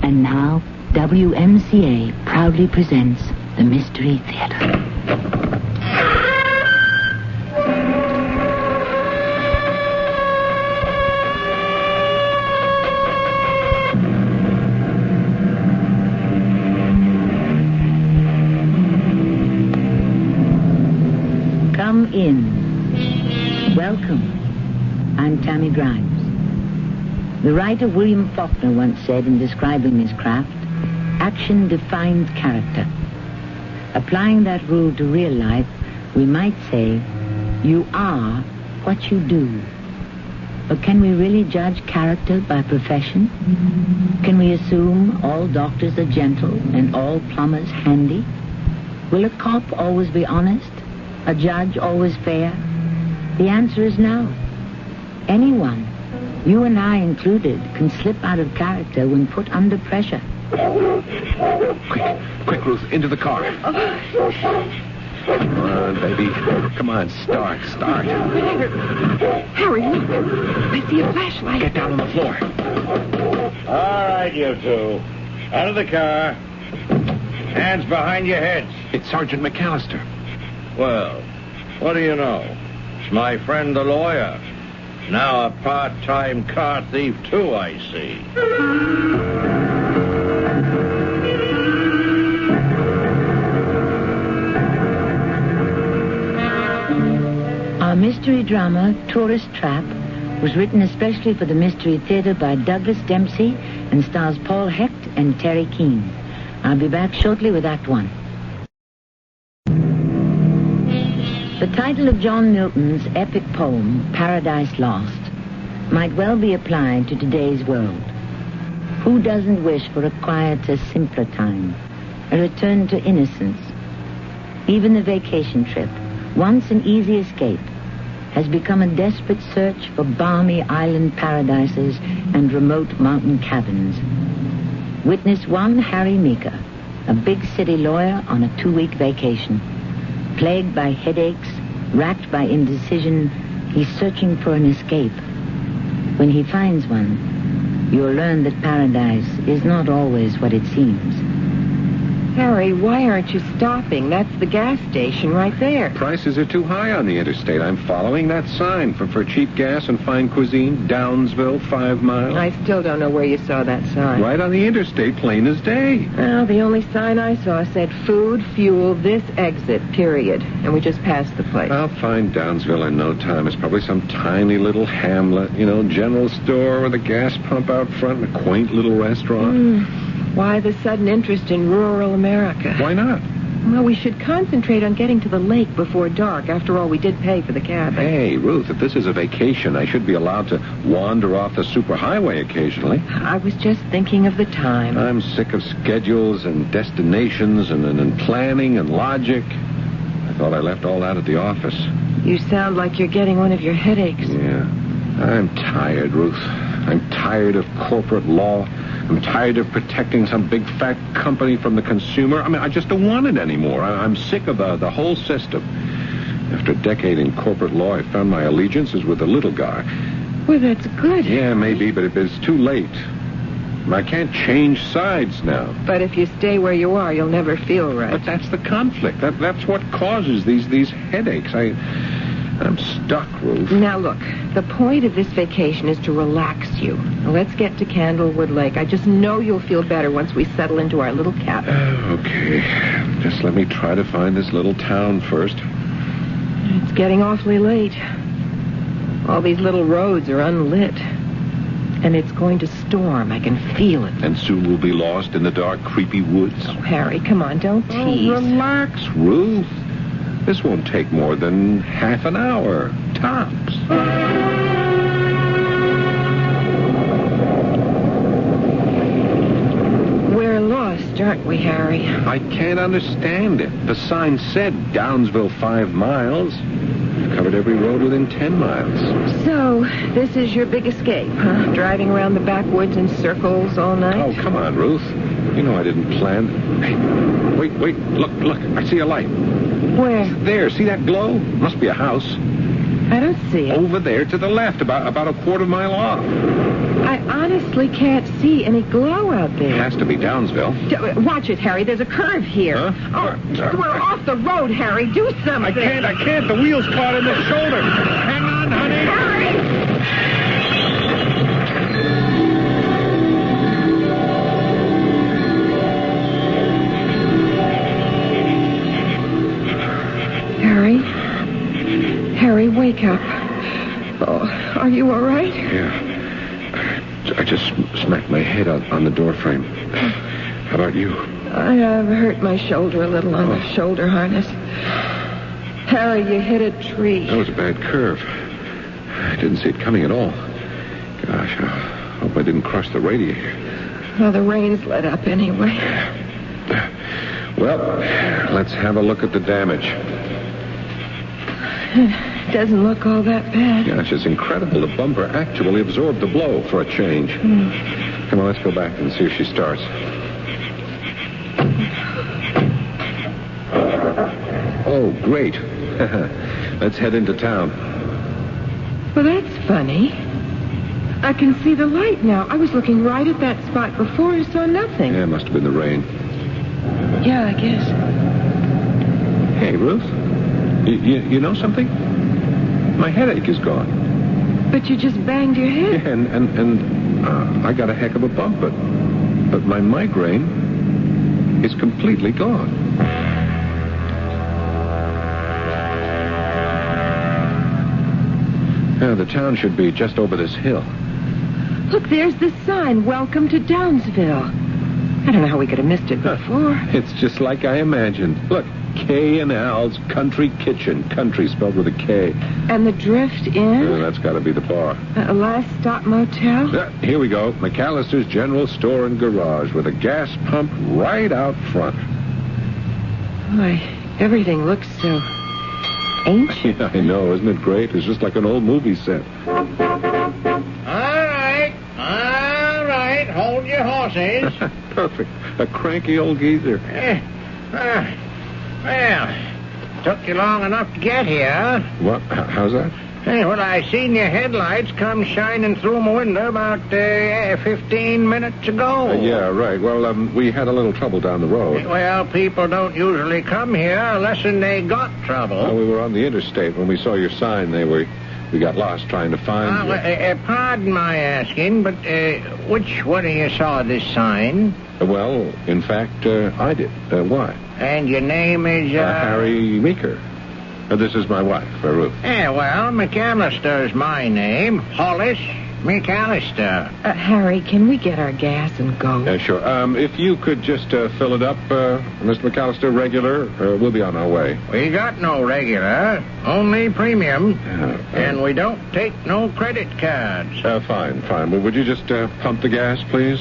And now, WMCA proudly presents the Mystery Theater. Come in. Welcome. I'm Tammy Grimes. The writer William Faulkner once said in describing his craft, action defines character. Applying that rule to real life, we might say, you are what you do. But can we really judge character by profession? Can we assume all doctors are gentle and all plumbers handy? Will a cop always be honest? A judge always fair? The answer is no. Anyone, you and I included, can slip out of character when put under pressure. Quick, Ruth, into the car. Come on, baby. Come on, start. Harry, look. I see a flashlight. Get down on the floor. All right, you two. Out of the car. Hands behind your heads. It's Sergeant McAllister. Well, what do you know? It's my friend the lawyer. Now a part-time car thief, too, I see. Our mystery drama, Tourist Trap, was written especially for the Mystery Theater by Douglas Dempsey and stars Paul Hecht and Terry Keane. I'll be back shortly with Act One. The title of John Milton's epic poem, Paradise Lost, might well be applied to today's world. Who doesn't wish for a quieter, simpler time, a return to innocence? Even the vacation trip, once an easy escape, has become a desperate search for balmy island paradises and remote mountain cabins. Witness one Harry Meeker, a big city lawyer on a 2-week vacation. Plagued by headaches, racked by indecision, he's searching for an escape. When he finds one, you'll learn that paradise is not always what it seems. Harry, why aren't you stopping? That's the gas station right there. Prices are too high on the interstate. I'm following that sign for cheap gas and fine cuisine, Downsville, 5 miles. I still don't know where you saw that sign. Right on the interstate, plain as day. Well, the only sign I saw said food, fuel, this exit, period. And we just passed the place. I'll find Downsville in no time. It's probably some tiny little hamlet, general store with a gas pump out front and a quaint little restaurant. Why the sudden interest in rural America? Why not? Well, we should concentrate on getting to the lake before dark. After all, we did pay for the cabin. Hey, Ruth, if this is a vacation, I should be allowed to wander off the superhighway occasionally. I was just thinking of the time. I'm sick of schedules and destinations and planning and logic. I thought I left all that at the office. You sound like you're getting one of your headaches. Yeah. I'm tired, Ruth. I'm tired of corporate law. I'm tired of protecting some big fat company from the consumer. I just don't want it anymore. I'm sick of the whole system. After a decade in corporate law, I found my allegiance is with the little guy. Well, that's good. Yeah, maybe, but it's too late. I can't change sides now. But if you stay where you are, you'll never feel right. But that's the conflict. That's what causes these headaches. I'm stuck, Ruth. Now, look, the point of this vacation is to relax you. Now, let's get to Candlewood Lake. I just know you'll feel better once we settle into our little cabin. Okay. Just let me try to find this little town first. It's getting awfully late. All these little roads are unlit. And it's going to storm. I can feel it. And soon we'll be lost in the dark, creepy woods. Oh, Harry, come on, don't tease. Oh, relax, Ruth. This won't take more than half an hour, tops. We're lost, aren't we, Harry? I can't understand it. The sign said Downsville 5 miles. We've covered every road within 10 miles. So, this is your big escape, huh? Driving around the backwoods in circles all night? Oh, come on, Ruth. You know I didn't plan. Hey, wait. Look. I see a light. Where? There. See that glow? Must be a house. I don't see it. Over there to the left, about a quarter mile off. I honestly can't see any glow out It there. has to be Downsville. Watch it, Harry. There's a curve here. Huh? Oh, we're off the road, Harry. Do something. I can't. The wheel's caught in the shoulder. Hang on, honey. Harry? Harry, wake up. Oh, are you all right? Yeah. I just smacked my head on the door frame. How about you? I hurt my shoulder a little on the shoulder harness. Harry, you hit a tree. That was a bad curve. I didn't see it coming at all. Gosh, I hope I didn't crush the radiator. Well, the rain's let up anyway. Well, let's have a look at the damage. Doesn't look all that bad. Gosh, it's incredible. The bumper actually absorbed the blow for a change. Come on, let's go back and see if she starts. Oh, great. Let's head into town. Well, that's funny. I can see the light now. I was looking right at that spot before and saw nothing. Yeah, it must have been the rain. Yeah, I guess. Hey, Ruth, you know something? My headache is gone. But you just banged your head. Yeah, and I got a heck of a bump, but my migraine is completely gone. The town should be just over this hill. Look, there's the sign, Welcome to Downsville. I don't know how we could have missed it before. It's just like I imagined. Look, K and Al's Country Kitchen. Country spelled with a K. And the Drift Inn? That's got to be the bar. A Last Stop Motel? Here we go. McAllister's General Store and Garage with a gas pump right out front. Boy, everything looks so ancient. Yeah, I know. Isn't it great? It's just like an old movie set. All right. Hold your horses. Perfect. A cranky old geezer. Well, took you long enough to get here. What? How's that? Hey, well, I seen your headlights come shining through my window about 15 minutes ago. Yeah, right. Well, we had a little trouble down the road. Well, people don't usually come here unless they got trouble. We were on the interstate when we saw your sign. We got lost trying to find you. Pardon my asking, but which one of you saw this sign? Well, in fact, I did. Why? And your name is... Harry Meeker. This is my wife, Ruth. Yeah, well, McAllister's my name. Hollis McAllister. Harry, can we get our gas and go? Sure. If you could just fill it up, Mr. McAllister, regular, we'll be on our way. We got no regular, only premium. And we don't take no credit cards. Fine. Well, would you just pump the gas, please?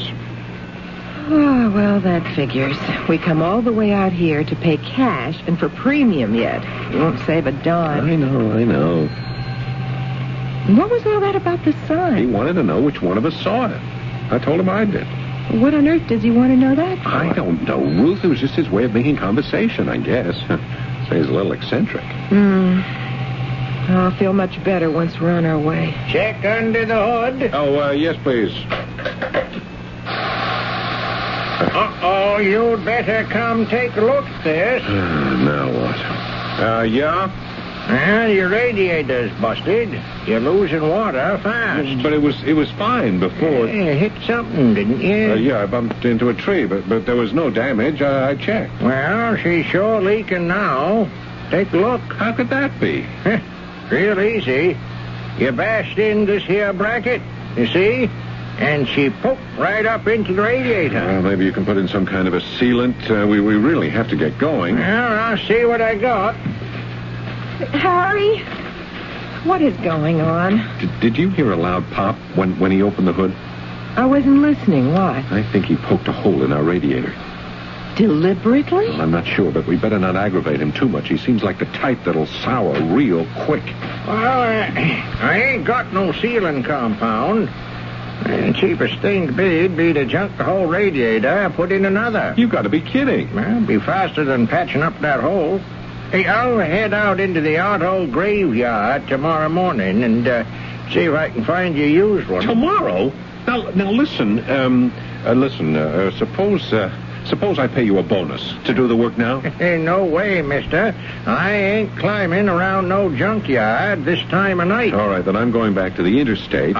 Oh, well, that figures. We come all the way out here to pay cash, and for premium yet. We won't save a dime. I know. What was all that about the sign? He wanted to know which one of us saw it. I told him I did. What on earth does he want to know that for? I don't know, Ruth. It was just his way of making conversation, I guess. Say he's a little eccentric. I'll feel much better once we're on our way. Check under the hood. Oh, yes, please. Uh-oh, you'd better come take a look at this. Now what? Yeah? Well, your radiator's busted. You're losing water fast. But it was fine before. You hit something, didn't you? Yeah, I bumped into a tree, but there was no damage. I checked. Well, she's sure leaking now. Take a look. How could that be? Real easy. You bashed in this here bracket, you see? And she poked right up into the radiator. Well, maybe you can put in some kind of a sealant. We really have to get going. Well, I'll see what I got. Harry, what is going on? Did you hear a loud pop when he opened the hood? I wasn't listening. Why? I think he poked a hole in our radiator. Deliberately? Well, I'm not sure, but we better not aggravate him too much. He seems like the type that'll sour real quick. Well, I ain't got no sealing compound. The cheapest thing to be'd be to junk the whole radiator and put in another. You got to be kidding. Well, it'd be faster than patching up that hole. Hey, I'll head out into the auto graveyard tomorrow morning and see if I can find your used one. Tomorrow? Now listen. Suppose I pay you a bonus to do the work now. Hey, no way, mister. I ain't climbing around no junkyard this time of night. All right, then I'm going back to the interstate.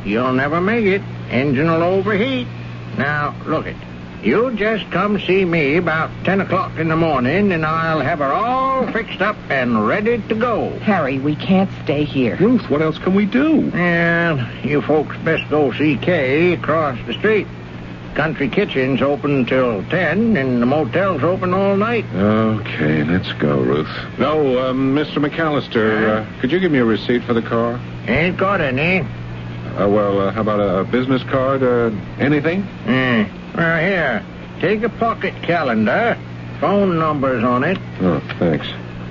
You'll never make it. Engine will overheat. Now, look it. You just come see me about 10 o'clock in the morning, and I'll have her all fixed up and ready to go. Harry, we can't stay here. Ruth, what else can we do? Well, you folks best go see Kay across the street. Country Kitchen's open till 10, and the motel's open all night. Okay, let's go, Ruth. No, Mr. McAllister, could you give me a receipt for the car? Ain't got any. How about a business card? Anything? Well, here, take a pocket calendar. Phone number's on it. Oh, thanks.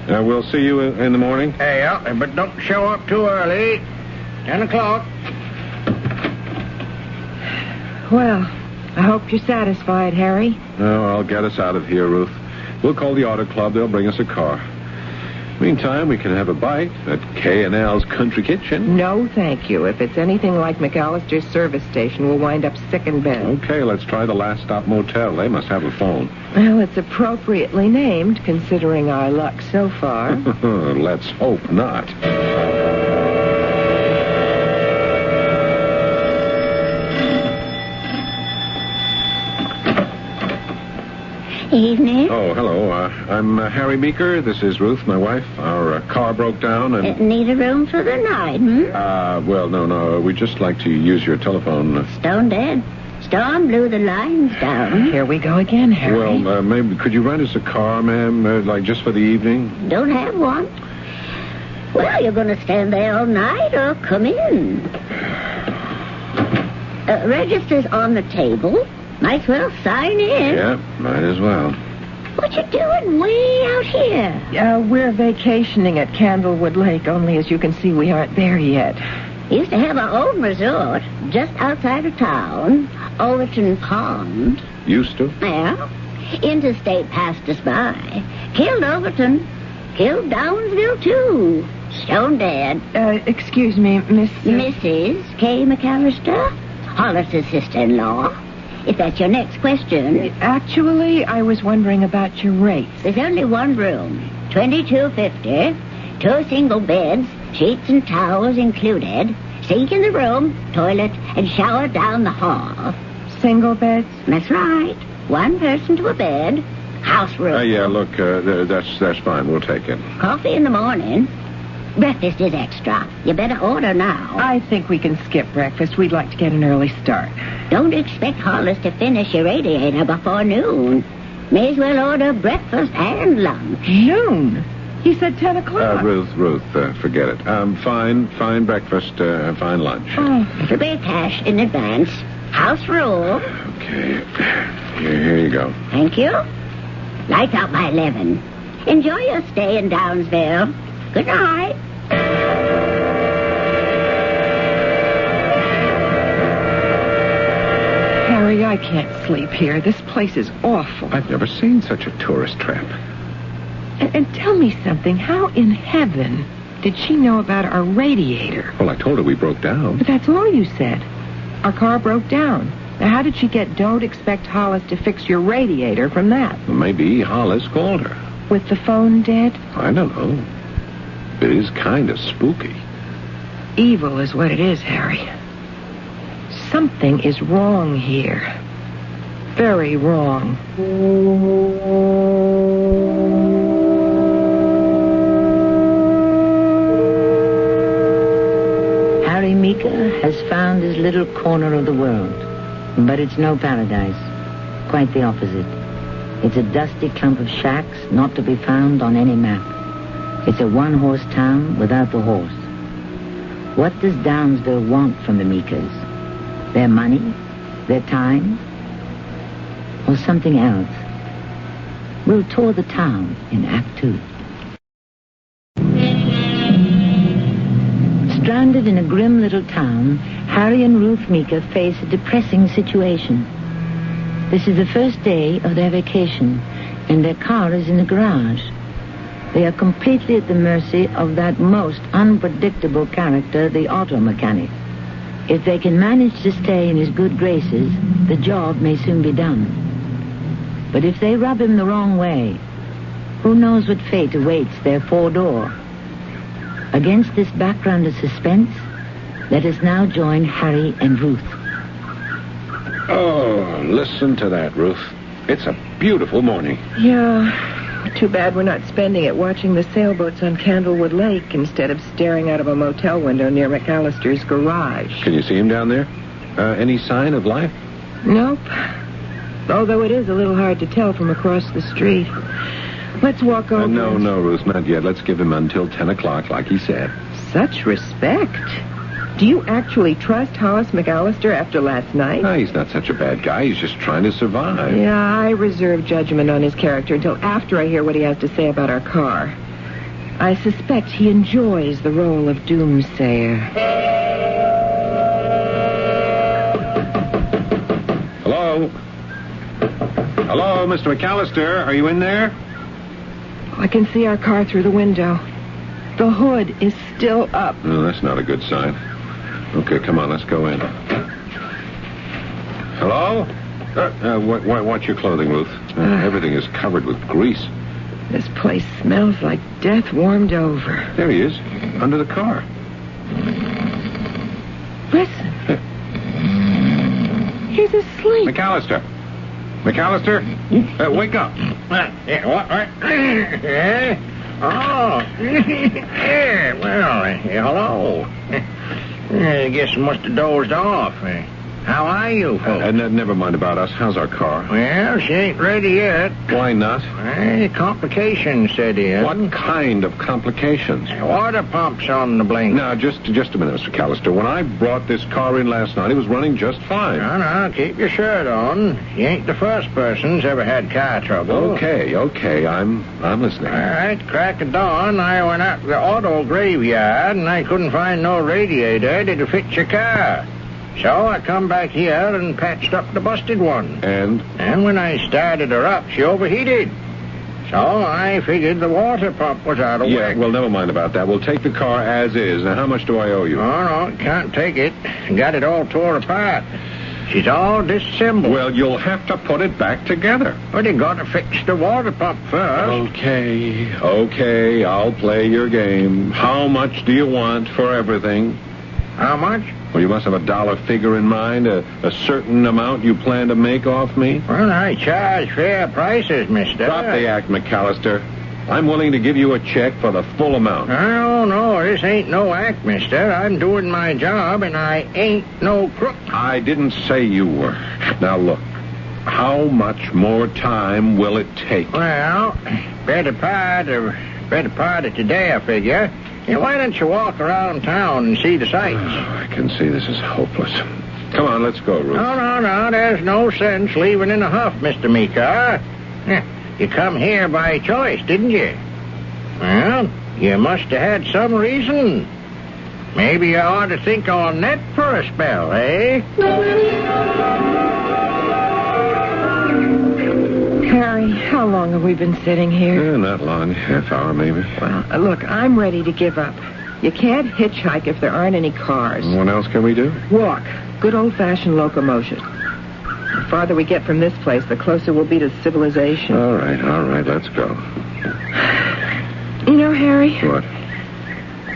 We'll see you in the morning. Hey, but don't show up too early. 10 o'clock. Well, I hope you're satisfied, Harry. No, I'll get us out of here, Ruth. We'll call the auto club. They'll bring us a car. Meantime, we can have a bite at K&L's Country Kitchen. No, thank you. If it's anything like McAllister's service station, we'll wind up sick in bed. Okay, let's try the Last Stop Motel. They must have a phone. Well, it's appropriately named, considering our luck so far. Let's hope not. Evening. Oh, hello. I'm Harry Meeker. This is Ruth, my wife. Our car broke down and... Need a room for the night, Well, no. We'd just like to use your telephone. Stone dead. Storm blew the lines down. Here we go again, Harry. Well, maybe could you rent us a car, ma'am, like just for the evening? Don't have one. Well, you're going to stand there all night or come in. Register's on the table. Might as well sign in. Yeah, might as well. What you doing way out here? We're vacationing at Candlewood Lake, only as you can see, we aren't there yet. Used to have our own resort just outside of town, Overton Pond. Used to? Yeah. Interstate passed us by. Killed Overton. Killed Downsville, too. Stone dead. Excuse me, Mrs. K. McAllister, Hollis's sister-in-law. If that's your next question. Actually, I was wondering about your rates. There's only one room, $22.50, 2 single beds, sheets and towels included, sink in the room, toilet, and shower down the hall. Single beds? That's right. 1 person to a bed. House room. Yeah, look, that's fine. We'll take it. Coffee in the morning. Breakfast is extra. You better order now. I think we can skip breakfast. We'd like to get an early start. Don't expect Hollis to finish your radiator before noon. May as well order breakfast and lunch. Noon? He said 10 o'clock. Ruth, forget it. Fine breakfast, fine lunch. Oh. It'll be cash in advance. House rule. Okay. Here you go. Thank you. Lights out by 11. Enjoy your stay in Downsville. Good night. Harry, I can't sleep here. This place is awful. I've never seen such a tourist trap. And tell me something. How in heaven did she know about our radiator? Well, I told her we broke down. But that's all you said. Our car broke down. Now, how did she get "don't expect Hollis to fix your radiator" from that? Well, maybe Hollis called her. With the phone dead? I don't know. It is kind of spooky. Evil is what it is, Harry. Something is wrong here. Very wrong. Harry Meeker has found his little corner of the world. But it's no paradise. Quite the opposite. It's a dusty clump of shacks not to be found on any map. It's a one-horse town without the horse. What does Downsville want from the Meekers? Their money? Their time? Or something else? We'll tour the town in Act 2. Stranded in a grim little town, Harry and Ruth Meeker face a depressing situation. This is the first day of their vacation, and their car is in the garage. They are completely at the mercy of that most unpredictable character, the auto mechanic. If they can manage to stay in his good graces, the job may soon be done. But if they rub him the wrong way, who knows what fate awaits their four-door? Against this background of suspense, let us now join Harry and Ruth. Oh, listen to that, Ruth. It's a beautiful morning. Yeah, too bad we're not spending it watching the sailboats on Candlewood Lake instead of staring out of a motel window near McAllister's garage. Can you see him down there? Any sign of life? Nope. Although it is a little hard to tell from across the street. Let's walk over. No, Ruth, not yet. Let's give him until 10 o'clock, like he said. Such respect. Do you actually trust Hollis McAllister after last night? No, he's not such a bad guy. He's just trying to survive. Yeah, I reserve judgment on his character until after I hear what he has to say about our car. I suspect he enjoys the role of doomsayer. Hello? Hello, Mr. McAllister. Are you in there? I can see our car through the window. The hood is still up. No, that's not a good sign. Okay, come on, let's go in. Hello? Watch your clothing, Ruth. Everything is covered with grease. This place smells like death warmed over. There he is, under the car. Listen. He's asleep. McAllister! McAllister? Wake up. What? Oh. Yeah, well, hello. I guess I must have dozed off. How are you, folks? Never mind about us. How's our car? Well, she ain't ready yet. Why not? Complications set in. What kind of complications? Water pumps on the blink. Now, just a minute, Mr. McAllister. When I brought this car in last night, it was running just fine. No, keep your shirt on. You ain't the first person who's ever had car trouble. Okay. I'm listening. All right, crack of dawn, I went out to the auto graveyard, and I couldn't find no radiator to fit your car. So I come back here and patched up the busted one. And when I started her up, she overheated. So I figured the water pump was out of yeah, whack. well, never mind about that. We'll take the car as is. Now, how much do I owe you? Oh, no, can't take it. Got it all tore apart. She's all disassembled. Well, you'll have to put it back together. But you got to fix the water pump first. Okay, I'll play your game. How much do you want for everything? How much? Well, you must have a dollar figure in mind, a certain amount you plan to make off me. Well, I charge fair prices, mister. Drop the act, McAllister. I'm willing to give you a check for the full amount. Oh, no, this ain't no act, mister. I'm doing my job, and I ain't no crook. I didn't say you were. Now, look, how much more time will it take? Well, better part of today, I figure. Why don't you walk around town and see the sights? Oh, I can see this is hopeless. Come on, let's go, Ruth. No. There's no sense leaving in a huff, Mr. Meeker. You come here by choice, didn't you? Well, you must have had some reason. Maybe you ought to think on that for a spell, eh? Harry, how long have we been sitting here? Not long. Half hour, maybe. Well, look, I'm ready to give up. You can't hitchhike if there aren't any cars. What else can we do? Walk. Good old-fashioned locomotion. The farther we get from this place, the closer we'll be to civilization. All right, let's go. You know, Harry? What?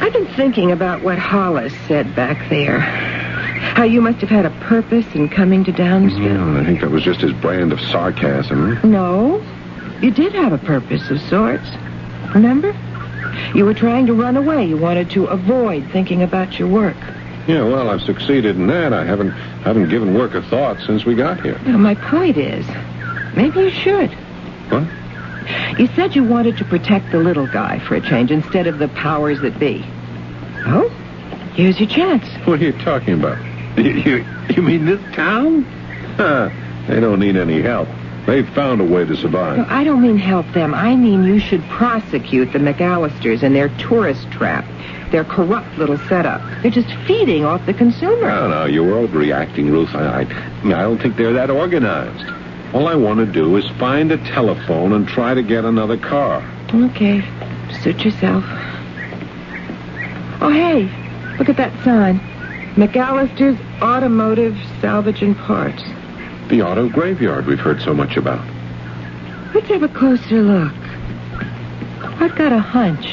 I've been thinking about what Hollis said back there. How you must have had a purpose in coming to Downsville. Yeah, I think that was just his brand of sarcasm. No. You did have a purpose of sorts. Remember? You were trying to run away. You wanted to avoid thinking about your work. Yeah, well, I've succeeded in that. I haven't given work a thought since we got here. Now, my point is, maybe you should. What? You said you wanted to protect the little guy for a change instead of the powers that be. Oh, here's your chance. What are you talking about? You mean this town? They don't need any help. They've found a way to survive. No, I don't mean help them. I mean you should prosecute the McAllisters and their tourist trap. Their corrupt little setup. They're just feeding off the consumer. No, you're overreacting, Ruth. I don't think they're that organized. All I want to do is find a telephone and try to get another car. Okay. Suit yourself. Oh, hey. Look at that sign. McAllister's Automotive Salvage and Parts. The auto graveyard we've heard so much about. Let's have a closer look. I've got a hunch.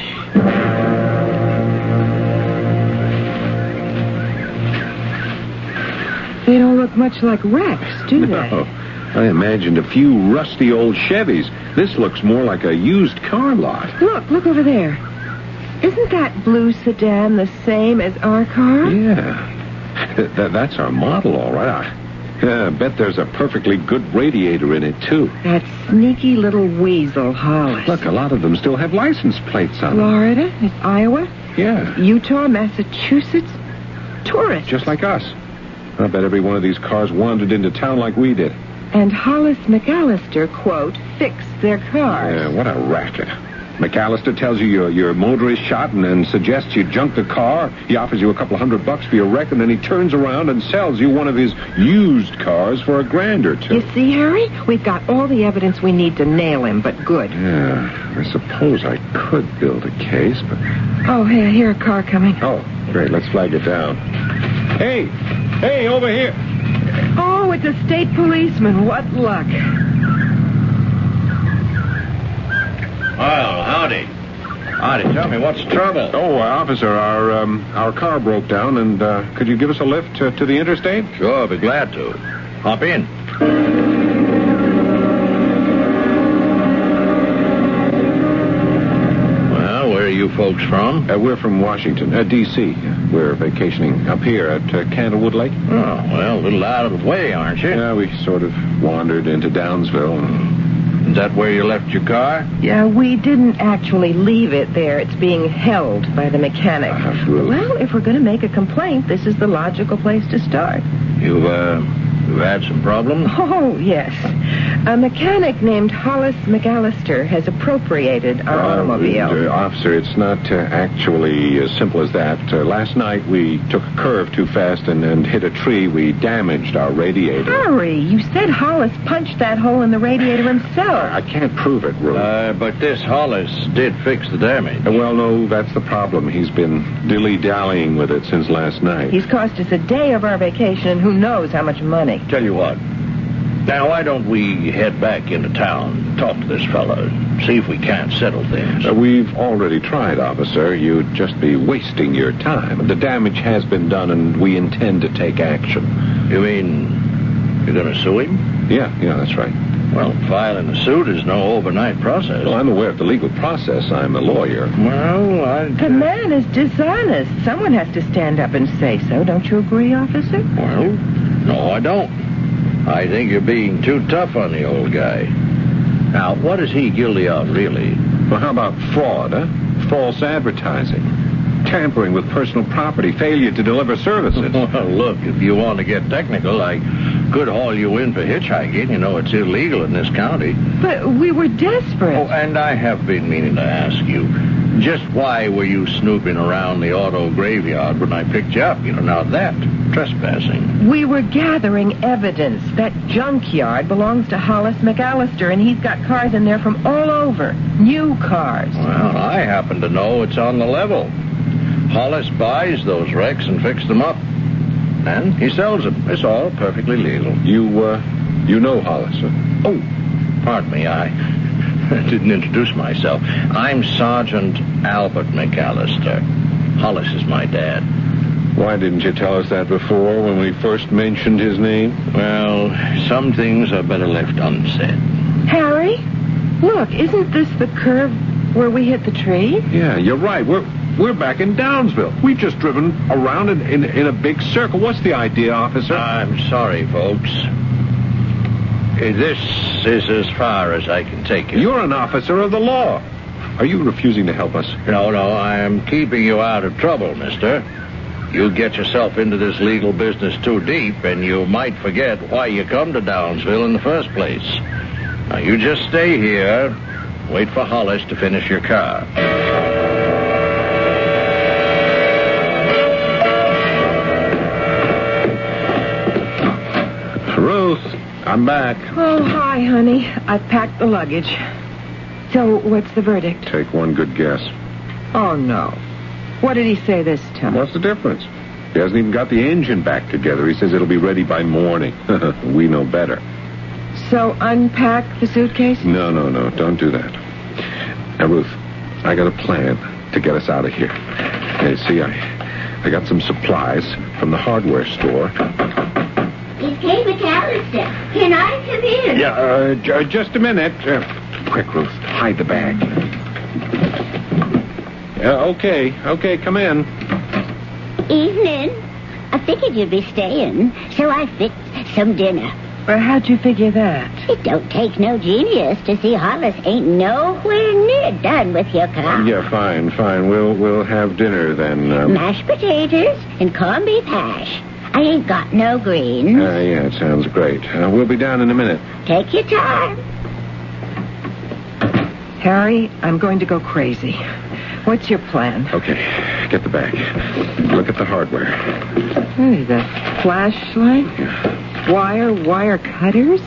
They don't look much like wrecks, do they? No. I imagined a few rusty old Chevys. This looks more like a used car lot. Look over there. Isn't that blue sedan the same as our car? Yeah. That's our model, all right. I bet there's a perfectly good radiator in it, too. That sneaky little weasel, Hollis. Look, a lot of them still have license plates on them. Florida, Iowa, Yeah. Utah, Massachusetts. Tourists. Just like us. I bet every one of these cars wandered into town like we did. And Hollis McAllister, quote, fixed their cars. Yeah, what a racket. McAllister tells you your motor is shot and suggests you junk the car. He offers you a couple $100 for your wreck, and then he turns around and sells you one of his used cars for $1,000 or $2. You see, Harry? We've got all the evidence we need to nail him, but good. Yeah, I suppose I could build a case, but... Oh, hey, I hear a car coming. Oh, great, let's flag it down. Hey, over here. Oh, it's a state policeman. What luck. Well, howdy. Tell me, what's the trouble? Oh, officer, our car broke down, and could you give us a lift to the interstate? Sure, I'll be glad to. Hop in. Well, where are you folks from? We're from Washington, D.C. We're vacationing up here at Candlewood Lake. Oh, well, a little out of the way, aren't you? Yeah, we sort of wandered into Downsville. Is that where you left your car? Yeah, we didn't actually leave it there. It's being held by the mechanic. Ruth. Well, if we're going to make a complaint, this is the logical place to start. You've had some problems? Oh, yes. A mechanic named Hollis McAllister has appropriated our automobile. Officer, it's not actually as simple as that. Last night we took a curve too fast and hit a tree. We damaged our radiator. Harry, you said Hollis punched that hole in the radiator himself. I can't prove it, Ruth. But this Hollis did fix the damage. Well, no, that's the problem. He's been dilly-dallying with it since last night. He's cost us a day of our vacation and who knows how much money. Tell you what. Now, why don't we head back into town, talk to this fella, see if we can't settle things? We've already tried, officer. You'd just be wasting your time. The damage has been done, and we intend to take action. You mean you're going to sue him? Yeah, that's right. Well, filing a suit is no overnight process. Well, I'm aware of the legal process. I'm a lawyer. Well, The man is dishonest. Someone has to stand up and say so. Don't you agree, officer? Well, no, I don't. I think you're being too tough on the old guy. Now, what is he guilty of, really? Well, how about fraud, huh? False advertising. Tampering with personal property. Failure to deliver services. Well, look, if you want to get technical, I could haul you in for hitchhiking. You know, it's illegal in this county. But we were desperate. Oh, and I have been meaning to ask you, just why were you snooping around the auto graveyard when I picked you up? You know, now that, trespassing. We were gathering evidence. That junkyard belongs to Hollis McAllister, and he's got cars in there from all over. New cars. Well, I happen to know it's on the level. Hollis buys those wrecks and fixes them up. And he sells them. It's all perfectly legal. You know Hollis, huh? Oh, pardon me, I didn't introduce myself. I'm Sergeant Albert McAllister. Hollis is my dad. Why didn't you tell us that before when we first mentioned his name? Well, some things are better left unsaid. Harry, look, isn't this the curve where we hit the tree? Yeah, you're right. We're back in Downsville. We've just driven around in a big circle. What's the idea, officer? I'm sorry, folks. This is as far as I can take it. You're an officer of the law. Are you refusing to help us? No, I am keeping you out of trouble, mister. You get yourself into this legal business too deep, and you might forget why you come to Downsville in the first place. Now, you just stay here, wait for Hollis to finish your car. Ruth, I'm back. Oh, hi, honey. I've packed the luggage. So, what's the verdict? Take one good guess. Oh, no. What did he say this time? What's the difference? He hasn't even got the engine back together. He says it'll be ready by morning. We know better. So unpack the suitcase? No, don't do that. Now, Ruth, I got a plan to get us out of here. You see, I got some supplies from the hardware store. It's Kate McAllister. Can I come in? Yeah, just a minute. Quick, Ruth, hide the bag. Okay, come in. Evening. I figured you'd be staying, so I fixed some dinner. How'd you figure that? It don't take no genius to see Hollis ain't nowhere near done with your car. Yeah, fine. We'll have dinner then. Mashed potatoes and corned beef hash. I ain't got no greens. Yeah, it sounds great. We'll be down in a minute. Take your time. Harry, I'm going to go crazy. What's your plan? Okay, get the bag. Look at the hardware. Hey, the flashlight? Wire cutters?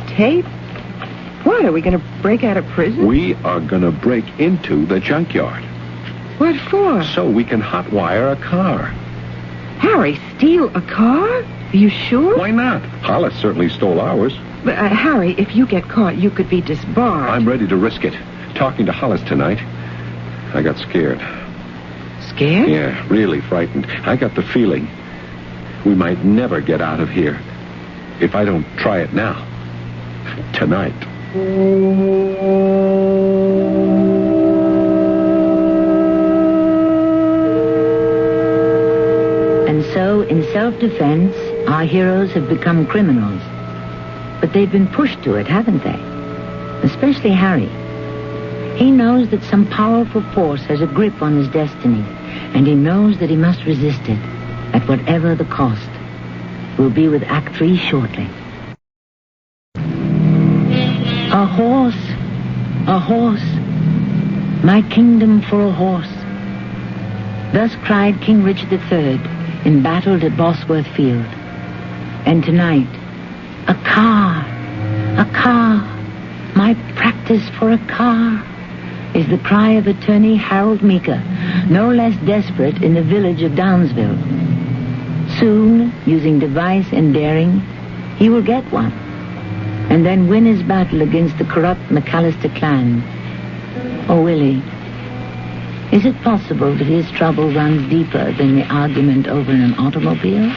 Tape? What, are we going to break out of prison? We are going to break into the junkyard. What for? So we can hotwire a car. Harry, steal a car? Are you sure? Why not? Hollis certainly stole ours. But, Harry, if you get caught, you could be disbarred. I'm ready to risk it. Talking to Hollis tonight, I got scared. Scared? Yeah, really frightened. I got the feeling we might never get out of here if I don't try it now. Tonight. And so, in self-defense, our heroes have become criminals. But they've been pushed to it, haven't they? Especially Harry. He knows that some powerful force has a grip on his destiny, and he knows that he must resist it, at whatever the cost. We'll be with Act 3 shortly. A horse, my kingdom for a horse. Thus cried King Richard III, embattled at Bosworth Field. And tonight, a car, my practice for a car, is the cry of attorney Harold Meeker, no less desperate in the village of Downsville. Soon, using device and daring, he will get one, and then win his battle against the corrupt McAllister clan. Or will he? Is it possible that his trouble runs deeper than the argument over an automobile?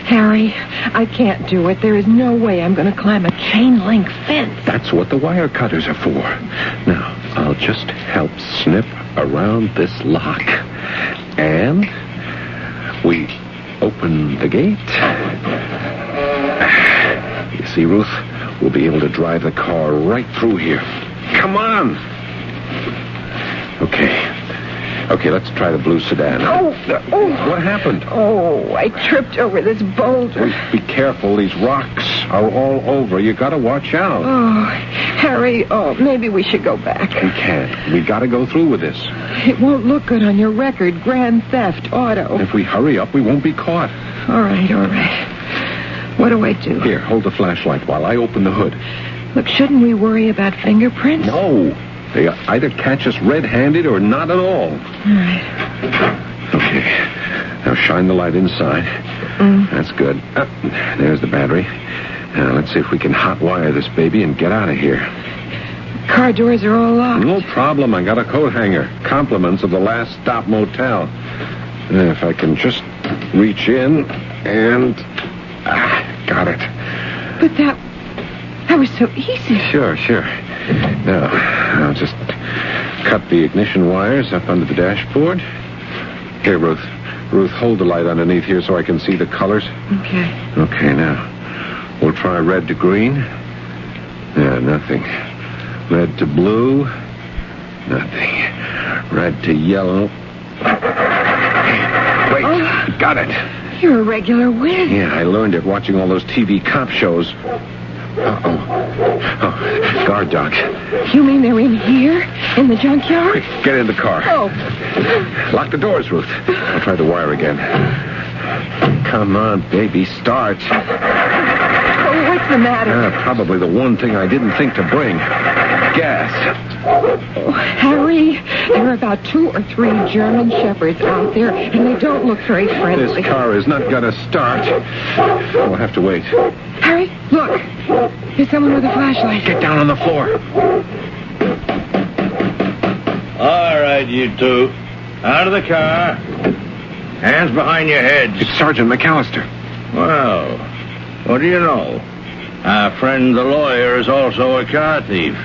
Harry, I can't do it. There is no way I'm going to climb a chain-link fence. That's what the wire cutters are for. Now, I'll just help snip around this lock. And we open the gate. You see, Ruth, we'll be able to drive the car right through here. Come on! Okay, let's try the blue sedan. Oh! What happened? Oh, I tripped over this boulder. Be careful. These rocks are all over. You gotta watch out. Oh, Harry, maybe we should go back. We can't. We gotta go through with this. It won't look good on your record, grand theft auto. If we hurry up, we won't be caught. All right. What do I do? Here, hold the flashlight while I open the hood. Look, shouldn't we worry about fingerprints? No. They either catch us red-handed or not at all. All right. Okay. Now shine the light inside. That's good. There's the battery. Now let's see if we can hotwire this baby and get out of here. Car doors are all locked. No problem. I got a coat hanger. Compliments of the Last Stop Motel. If I can just reach in and... got it. But that was so easy. Sure. Now, I'll just cut the ignition wires up under the dashboard. Here, Ruth. Ruth, hold the light underneath here so I can see the colors. Okay, now, we'll try red to green. Yeah, nothing. Red to blue. Nothing. Red to yellow. Wait, got it. You're a regular whiz. Yeah, I learned it watching all those TV cop shows. Guard dogs. You mean they're in here? In the junkyard? Quick, get in the car. Oh. Lock the doors, Ruth. I'll try the wire again. Come on, baby, start. Oh, what's the matter? Probably the one thing I didn't think to bring. Gas. Oh, Harry, there are about 2 or 3 German shepherds out there, and they don't look very friendly. This car is not going to start. We'll have to wait. Harry, look. There's someone with a flashlight. Get down on the floor. All right, you two. Out of the car. Hands behind your heads. It's Sergeant McAllister. Well, what do you know? Our friend the lawyer is also a car thief.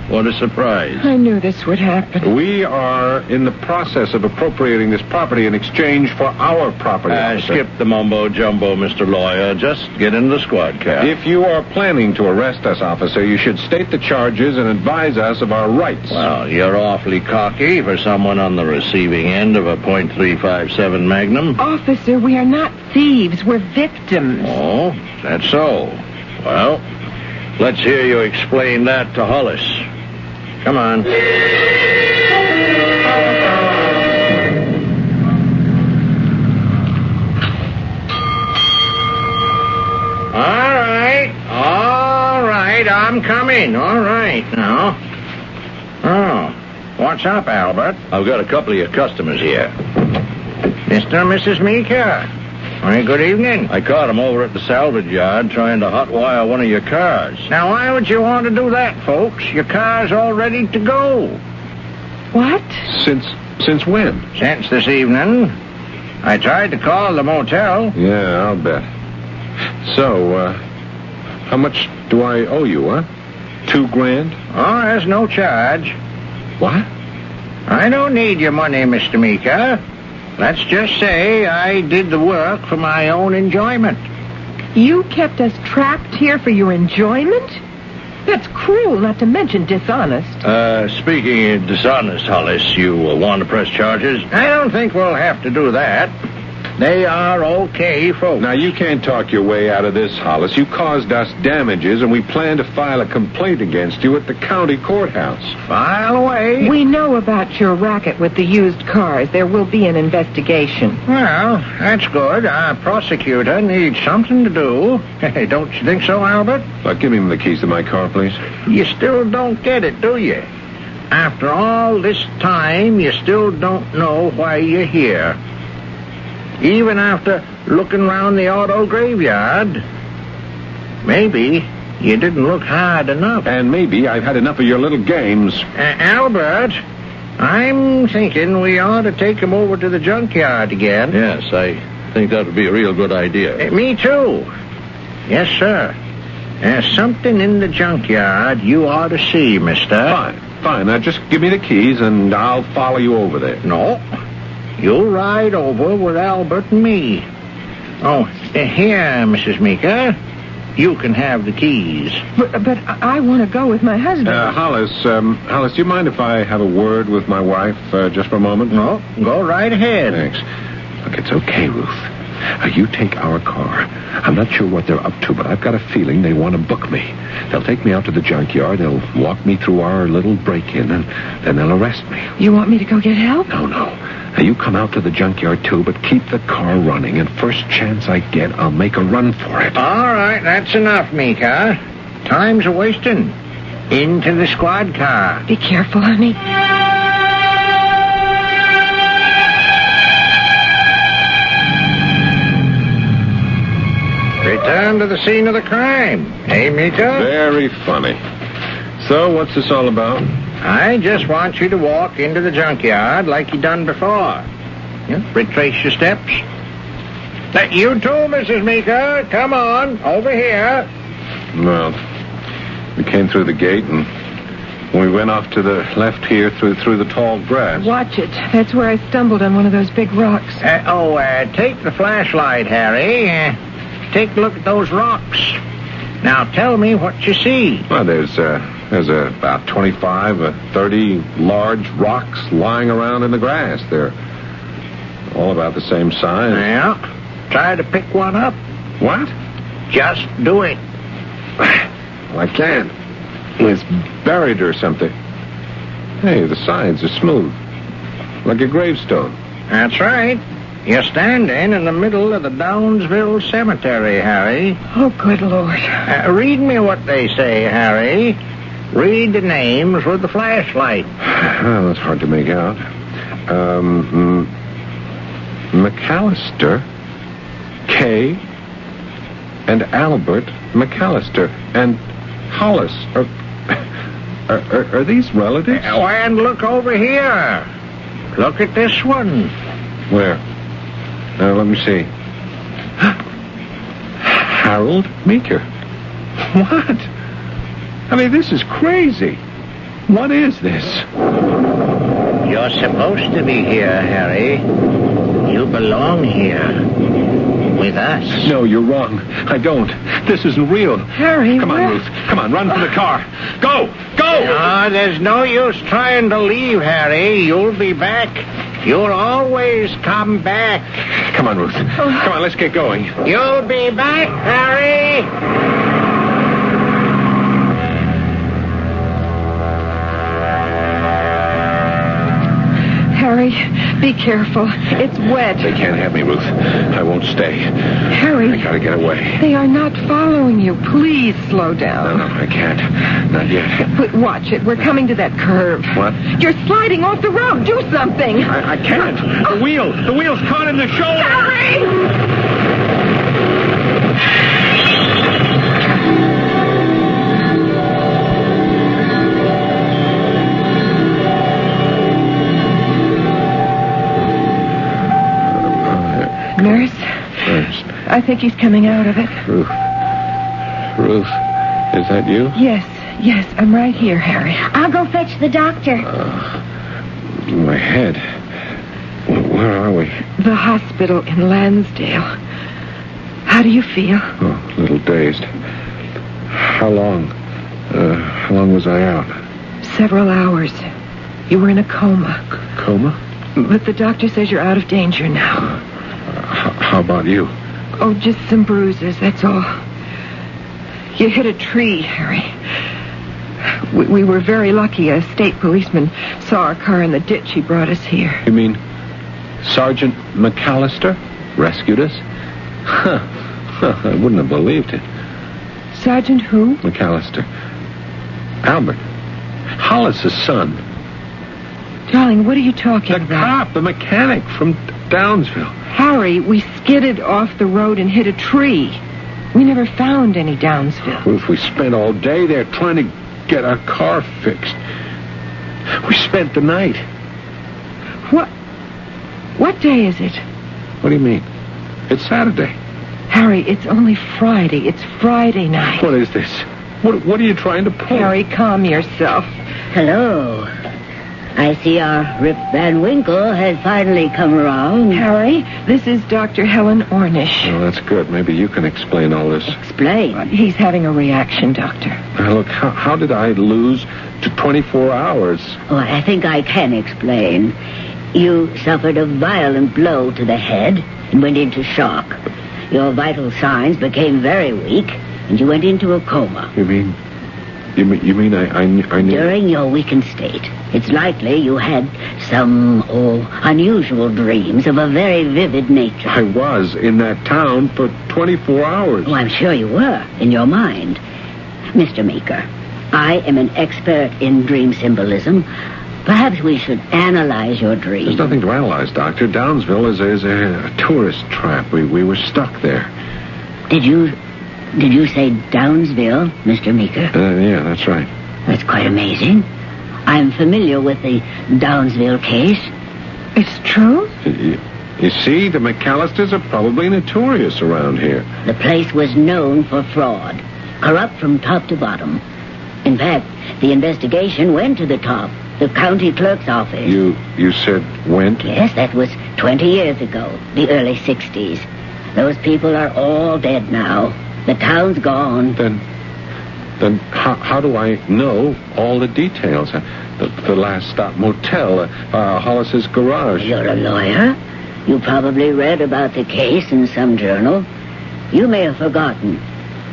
What a surprise. I knew this would happen. We are in the process of appropriating this property in exchange for our property. officer. Skip the mumbo-jumbo, Mr. Lawyer. Just get in the squad car. If you are planning to arrest us, officer, you should state the charges and advise us of our rights. Well, you're awfully cocky for someone on the receiving end of a .357 Magnum. Officer, we are not thieves. We're victims. Oh, that's so. Well, let's hear you explain that to Hollis. Come on. All right, I'm coming. All right, now. Oh, what's up, Albert? I've got a couple of your customers here. Mr. and Mrs. Meeker. Very good evening. I caught him over at the salvage yard trying to hotwire one of your cars. Now, why would you want to do that, folks? Your car's all ready to go. What? Since when? Since this evening. I tried to call the motel. Yeah, I'll bet. So, how much do I owe you, huh? $2,000? Oh, there's no charge. What? I don't need your money, Mr. Meeker. Let's just say I did the work for my own enjoyment. You kept us trapped here for your enjoyment? That's cruel, not to mention dishonest. Speaking of dishonest, Hollis, you want to press charges? I don't think we'll have to do that. They are okay folks. Now, you can't talk your way out of this, Hollis. You caused us damages, and we plan to file a complaint against you at the county courthouse. File away. We know about your racket with the used cars. There will be an investigation. Well, that's good. Our prosecutor needs something to do. Don't you think so, Albert? Give me the keys to my car, please. You still don't get it, do you? After all this time, you still don't know why you're here. Even after looking round the auto graveyard, maybe you didn't look hard enough. And maybe I've had enough of your little games. Albert, I'm thinking we ought to take him over to the junkyard again. Yes, I think that would be a real good idea. Me too. Yes, sir. There's something in the junkyard you ought to see, mister. Fine. Now, just give me the keys, and I'll follow you over there. No. You'll ride over with Albert and me. Oh, here, Mrs. Meeker. You can have the keys. But I want to go with my husband. Hollis, do you mind if I have a word with my wife just for a moment? No, go right ahead. Thanks. Look, it's okay, Ruth. You take our car. I'm not sure what they're up to, but I've got a feeling they want to book me. They'll take me out to the junkyard. They'll walk me through our little break-in, and then they'll arrest me. You want me to go get help? No. Now, you come out to the junkyard, too, but keep the car running, and first chance I get, I'll make a run for it. All right, that's enough, Meeker. Time's a-wasting. Into the squad car. Be careful, honey. Return to the scene of the crime. Hey, Meeker? Very funny. So, what's this all about? I just want you to walk into the junkyard like you done before. Retrace your steps. You too, Mrs. Meeker. Come on, over here. Well, we came through the gate, and we went off to the left here through the tall grass. Watch it. That's where I stumbled on one of those big rocks. Take the flashlight, Harry. Take a look at those rocks. Now, tell me what you see. Well, there's about 25 or 30 large rocks lying around in the grass. They're all about the same size. Yeah. Try to pick one up. What? Just do it. Well, I can't. It's buried or something. Hey, the sides are smooth. Like a gravestone. That's right. You're standing in the middle of the Downsville Cemetery, Harry. Oh, good Lord. Read me what they say, Harry. Read the names with the flashlight. Well, that's hard to make out. McAllister, Kay, and Albert McAllister, and Hollis. Are these relatives? Oh, and look over here. Look at this one. Where? Let me see. Harold Meeker. What? I mean, this is crazy. What is this? You're supposed to be here, Harry. You belong here. With us. No, you're wrong. I don't. This isn't real. Harry, Come on, Ruth. Come on, run for the car. Go! Go! No, there's no use trying to leave, Harry. You'll be back. You'll always come back. Come on, Ruth. Come on, let's get going. You'll be back, Harry. Harry, be careful. It's wet. They can't have me, Ruth. I won't stay. Harry. I gotta get away. They are not following you. Please slow down. No, I can't. Not yet. But watch it. We're coming to that curve. What? You're sliding off the road. Do something. I can't. The wheel's caught in the shoulder. Harry! Nurse, I think he's coming out of it. Ruth, is that you? Yes, I'm right here, Harry. I'll go fetch the doctor. My head. Where are we? The hospital in Lansdale. How do you feel? Oh, a little dazed. How long was I out? Several hours. You were in a coma. Coma? But the doctor says you're out of danger now. How about you? Oh, just some bruises, that's all. You hit a tree, Harry. We were very lucky. A state policeman saw our car in the ditch. He brought us here. You mean Sergeant McAllister rescued us? I wouldn't have believed it. Sergeant who? McAllister. Albert. Hollis's son. Darling, what are you talking The about? cop, the mechanic from Downsville. Harry, we skidded off the road and hit a tree. We never found any Downsville. Ruth, we spent all day there trying to get our car fixed. We spent the night. What day is it? What do you mean? It's Saturday. Harry, it's only Friday. It's Friday night. What is this? What are you trying to pull? Harry, calm yourself. Hello. I see our Rip Van Winkle has finally come around. Harry, this is Dr. Helen Ornish. Oh, that's good. Maybe you can explain all this. Explain. He's having a reaction, Doctor. Now, look, how did I lose to 24 hours? Oh, I think I can explain. You suffered a violent blow to the head and went into shock. Your vital signs became very weak, and you went into a coma. You mean I knew? During your weakened state, it's likely you had some, unusual dreams of a very vivid nature. I was in that town for 24 hours. Oh, I'm sure you were, in your mind. Mr. Meeker, I am an expert in dream symbolism. Perhaps we should analyze your dream. There's nothing to analyze, Doctor. Downsville is a tourist trap. We were stuck there. Did you say Downsville, Mr. Meeker? Yeah, that's right. That's quite amazing. I'm familiar with the Downsville case. It's true? You see, the McAllisters are probably notorious around here. The place was known for fraud, corrupt from top to bottom. In fact, the investigation went to the top, the county clerk's office. You said went? Yes, that was 20 years ago, the early 60s. Those people are all dead now. The town's gone. Then how do I know all the details? The last stop motel, Hollis's garage. You're a lawyer. You probably read about the case in some journal. You may have forgotten,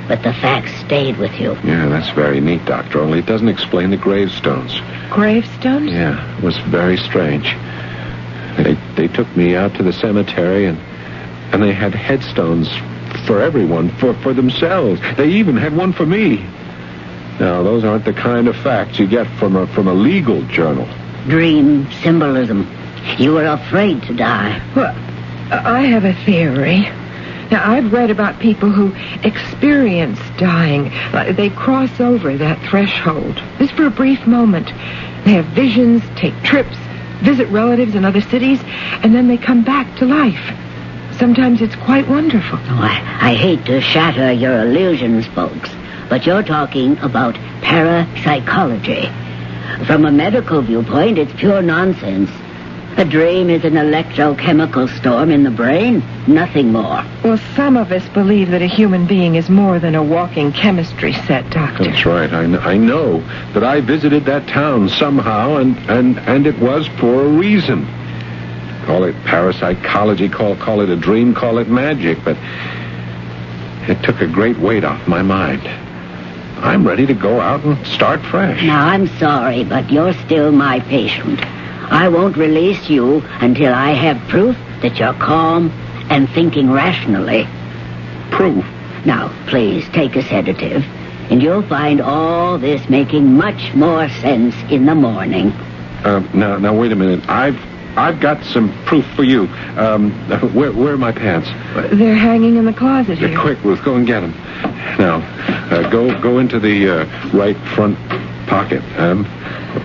but the facts stayed with you. Yeah, that's very neat, Doctor, only it doesn't explain the gravestones. Gravestones? Yeah, it was very strange. They took me out to the cemetery, and they had headstones for everyone, for themselves. They even had one for me. Now, those aren't the kind of facts you get from a legal journal. Dream symbolism. You were afraid to die. Well, I have a theory. Now, I've read about people who experience dying. They cross over that threshold, just for a brief moment. They have visions, take trips, visit relatives in other cities, and then they come back to life. Sometimes it's quite wonderful. Oh, I hate to shatter your illusions, folks, but you're talking about parapsychology. From a medical viewpoint, it's pure nonsense. A dream is an electrochemical storm in the brain, nothing more. Well, some of us believe that a human being is more than a walking chemistry set, Doctor. That's right. I know that I visited that town somehow, and it was for a reason. Call it parapsychology, call it a dream, call it magic, but it took a great weight off my mind. I'm ready to go out and start fresh. Now, I'm sorry, but you're still my patient. I won't release you until I have proof that you're calm and thinking rationally. Proof? Now, please, take a sedative, and you'll find all this making much more sense in the morning. Now, wait a minute. I've got some proof for you. Where are my pants? They're hanging in the closet here. Quick, Ruth, go and get them. Now, go into the right front pocket.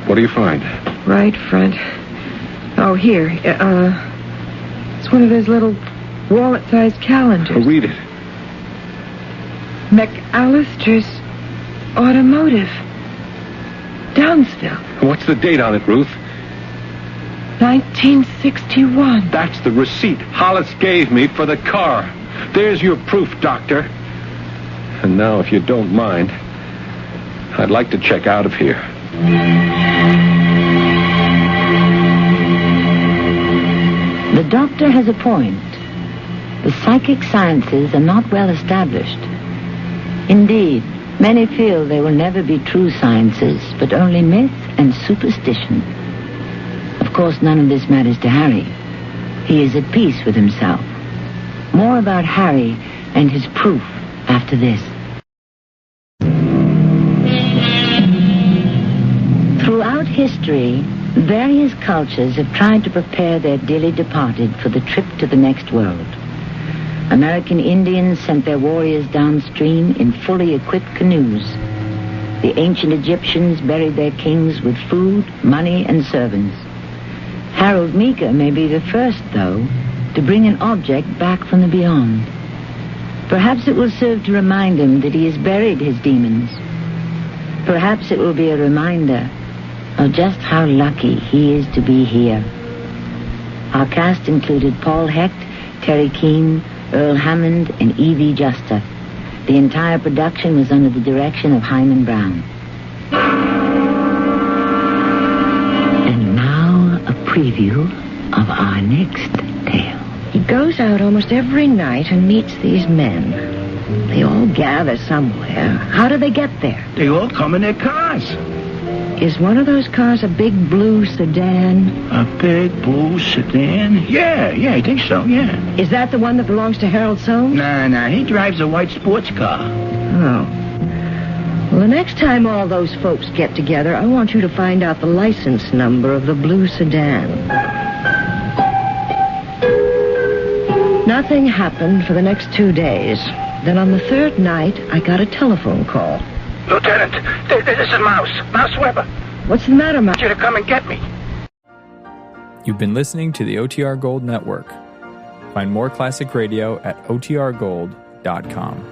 What do you find? Right front. Oh, here. It's one of those little wallet-sized calendars. Read it. McAllister's Automotive. Downsville. What's the date on it, Ruth? 1961. That's the receipt Hollis gave me for the car. There's your proof, Doctor. And now, if you don't mind, I'd like to check out of here. The doctor has a point. The psychic sciences are not well established. Indeed, many feel they will never be true sciences, but only myth and superstition. Of course, none of this matters to Harry. He is at peace with himself. More about Harry and his proof after this. Throughout history, various cultures have tried to prepare their dearly departed for the trip to the next world. American Indians sent their warriors downstream in fully equipped canoes. The ancient Egyptians buried their kings with food, money, and servants. Harold Meeker may be the first, though, to bring an object back from the beyond. Perhaps it will serve to remind him that he has buried his demons. Perhaps it will be a reminder of just how lucky he is to be here. Our cast included Paul Hecht, Terry Keane, Earl Hammond, and E.V. Juster. The entire production was under the direction of Hyman Brown. And now a preview of our next tale. He goes out almost every night and meets these men. They all gather somewhere. How do they get there? They all come in their cars. Is one of those cars a big blue sedan? A big blue sedan? Yeah, I think so, yeah. Is that the one that belongs to Harold Soames? Nah, he drives a white sports car. Oh. Well, the next time all those folks get together, I want you to find out the license number of the blue sedan. Nothing happened for the next 2 days. Then on the third night, I got a telephone call. Lieutenant, this is Mouse Weber. What's the matter, Mouse? I want you to come and get me. You've been listening to the OTR Gold Network. Find more classic radio at otrgold.com.